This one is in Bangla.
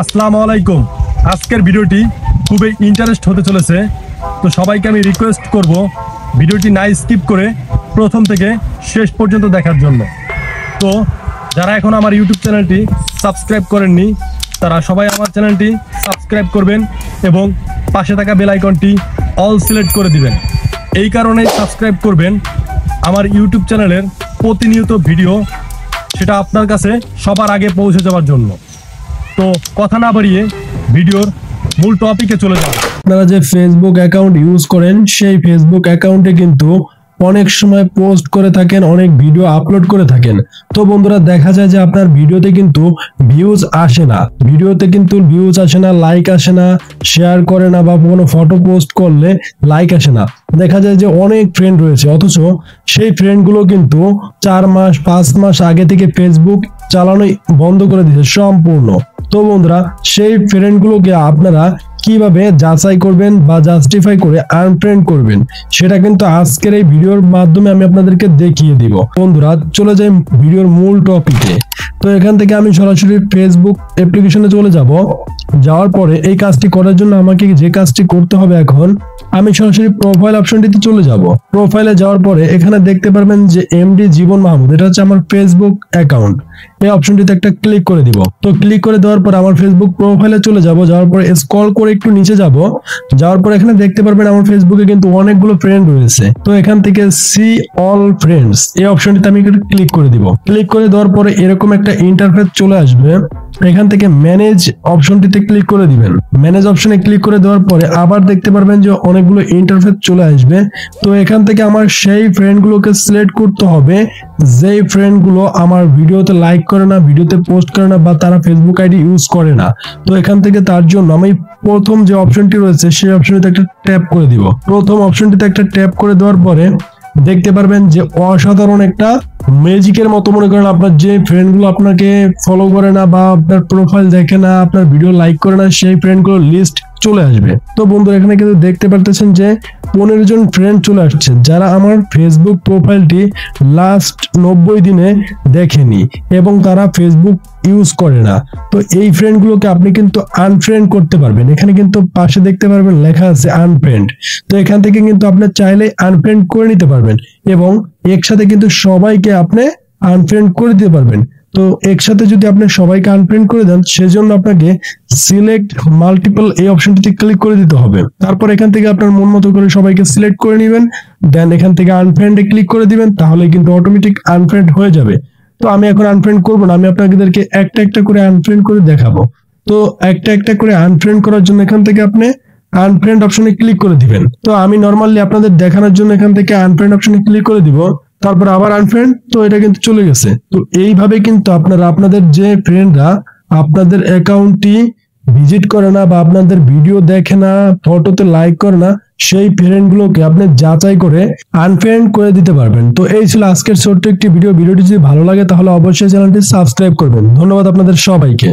আসসালামু আলাইকুম। আজকের ভিডিওটি খুবই ইন্টারেস্ট হতে চলেছে, তো সবাইকে আমি রিকোয়েস্ট করব ভিডিওটি না স্কিপ করে প্রথম থেকে শেষ পর্যন্ত দেখার জন্য। তো যারা এখন আমার ইউটিউব চ্যানেলটি সাবস্ক্রাইব করেননি তারা সবাই আমার চ্যানেলটি সাবস্ক্রাইব করবেন এবং পাশে থাকা বেল আইকনটি অল সিলেক্ট করে দিবেন। এই কারণেই সাবস্ক্রাইব করবেন, আমার ইউটিউব চ্যানেলের প্রতিনিয়ত ভিডিও সেটা আপনার কাছে সবার আগে পৌঁছে যাওয়ার জন্য। তো কথা না বাড়িয়ে ভিডিওর মূল টপিকে চলে যান। আপনারা যে ফেসবুক অ্যাকাউন্ট ইউজ করেন সেই ফেসবুক অ্যাকাউন্টে কিন্তু অনেক সময় পোস্ট করে থাকেন, অনেক ভিডিও আপলোড করে থাকেন। তো বন্ধুরা, দেখা যায় যে আপনার ভিডিওতে কিন্তু ভিউজ আসে না, লাইক আসে না, শেয়ার করে না, বা কোনো ফটো পোস্ট করলে লাইক আসে না। দেখা যায় যে অনেক ফ্রেন্ড রয়েছে, অথচ সেই ফ্রেন্ডগুলো কিন্তু 4 মাস 5 মাস আগে থেকে ফেসবুক চালানো বন্ধ করে দিয়েছে সম্পূর্ণ। তো বন্ধুরা, সেই ফ্রেন্ডগুলোকে আপনারা কিভাবে যাচাই করবেন বা জাস্টিফাই করে আনফ্রেন্ড করবেন সেটা কিন্তু আজকের এই ভিডিওর মাধ্যমে আমি আপনাদেরকে দেখিয়ে দিব। বন্ধুরা, চলে যাই ভিডিওর মূল টপিকে। তো এখান থেকে আমি সরাসরি ফেসবুক অ্যাপ্লিকেশনে চলে যাব। যাওয়ার পরে এই কাজটি করার জন্য আমাকে যে কাজটি করতে হবে, এখন আমি সরাসরি প্রোফাইল অপশনটিতে চলে যাব। প্রোফাইলে যাওয়ার পরে এখানে দেখতে পারবেন যে এমডি জীবন মাহমুদ, এটা হচ্ছে আমার ফেসবুক অ্যাকাউন্ট। এই অপশনটিতে একটা ক্লিক করে দিব। তো ক্লিক করে দেওয়ার পর আমার ফেসবুক প্রোফাইলে চলে যাব। যাওয়ার পরে স্ক্রল করে একটু নিচে যাব। যাওয়ার পর এখানে দেখতে পারবেন আমার ফেসবুকে কিন্তু অনেকগুলো ফ্রেন্ড রয়েছে। তো এখান থেকে সি অল ফ্রেন্ডস এই অপশনটিতে আমি একটু ক্লিক করে দিব। ক্লিক করে দেওয়ার পরে এরকম একটা ইন্টারফেস চলে আসবে। এখান থেকে ম্যানেজ অপশনটিতে ক্লিক করে দিবেন। ম্যানেজ অপশনে ক্লিক করে দেওয়ার পরে আবার দেখতে পারবেন যে অনেকগুলো ইন্টারফেস চলে আসবে। তো এখান থেকে আমার সেই ফ্রেন্ডগুলোকে সিলেক্ট করতে হবে যেই ফ্রেন্ডগুলো আমার ভিডিওতে লাইক করে না, ভিডিওতে পোস্ট করে না, বা তারা ফেসবুক আইডি ইউজ করে না। তো এখান থেকে তার জন্য আমি প্রথম যে অপশনটি রয়েছে সেই অপশনটিতে একটা ট্যাপ করে দিব। প্রথম অপশনটিতে একটা ট্যাপ করে দেওয়ার পরে দেখতে পারবেন যে অসাধারণ একটা ম্যাজিকের মতো, মনে করেন আপনার যে ফ্রেন্ডগুলো আপনাকে ফলো করে না বা আপনার প্রোফাইল দেখে না, আপনার ভিডিও লাইক করে না, সেই ফ্রেন্ডগুলোর লিস্ট চলে আসবে। তো বন্ধুরা, এখানে কিন্তু দেখতে পারতেছেন যে 15 জন ফ্রেন্ড চলে আসছে যারা আমার ফেসবুক প্রোফাইলটি লাস্ট 90 দিনে দেখেনি এবং তারা ফেসবুক ইউজ করে না। তো এই ফ্রেন্ডগুলোকে আপনি কিন্তু আনফ্রেন্ড করতে পারবেন। এখানে কিন্তু পাশে দেখতে পারবেন লেখা আছে আনফ্রেন্ড। তো এখান থেকে কিন্তু আপনি চাইলে আনফ্রেন্ড করে নিতে পারবেন এবং একসাথে কিন্তু সবাইকে আপনি আনফ্রেন্ড করে দিতে পারবেন। তো একসাথে যদি আপনি সবাইকে আনফ্রেন্ড করে দেন, সেজন্য আপনাকে সিলেক্ট মাল্টিপল এই অপশনটিতে ক্লিক করে দিতে হবে। তারপর এখান থেকে আপনার মন মতো করে সবাইকে সিলেক্ট করে নেবেন, দেন এখান থেকে আনফ্রেন্ডে ক্লিক করে দিবেন, তাহলে কিন্তু অটোমেটিক আনফ্রেন্ড হয়ে যাবে। তো আমি এখন আনফ্রেন্ড করব না, আমি আপনাদেরকে একটা একটা করে আনফ্রেন্ড করে দেখাবো। তো একটা একটা করে আনফ্রেন্ড করার জন্য এখান থেকে আপনি আনফ্রেন্ড অপশনে ক্লিক করে দিবেন। তো আমি নরমালি আপনাদের দেখানোর জন্য এখান থেকে আনফ্রেন্ড অপশনে ক্লিক করে দিব, তারপর আবার আনফ্রেন্ড। তো এটা কিন্তু চলে গেছে। তো এইভাবে কিন্তু আপনারা আপনাদের যে ফ্রেন্ডরা আপনাদের অ্যাকাউন্টটি ভিজিট করে না বা আপনাদের ভিডিও দেখে না, ফটোতে লাইক করে না, সেই ফ্রেন্ডগুলোকে আপনি যাচাই করে আনফ্রেন্ড করে দিতে পারবেন। তো এই ছিল আজকের ছোট্ট একটি ভিডিও। ভিডিওটি যদি ভালো লাগে তাহলে অবশ্যই চ্যানেলটি সাবস্ক্রাইব করবেন। ধন্যবাদ আপনাদের সবাইকে।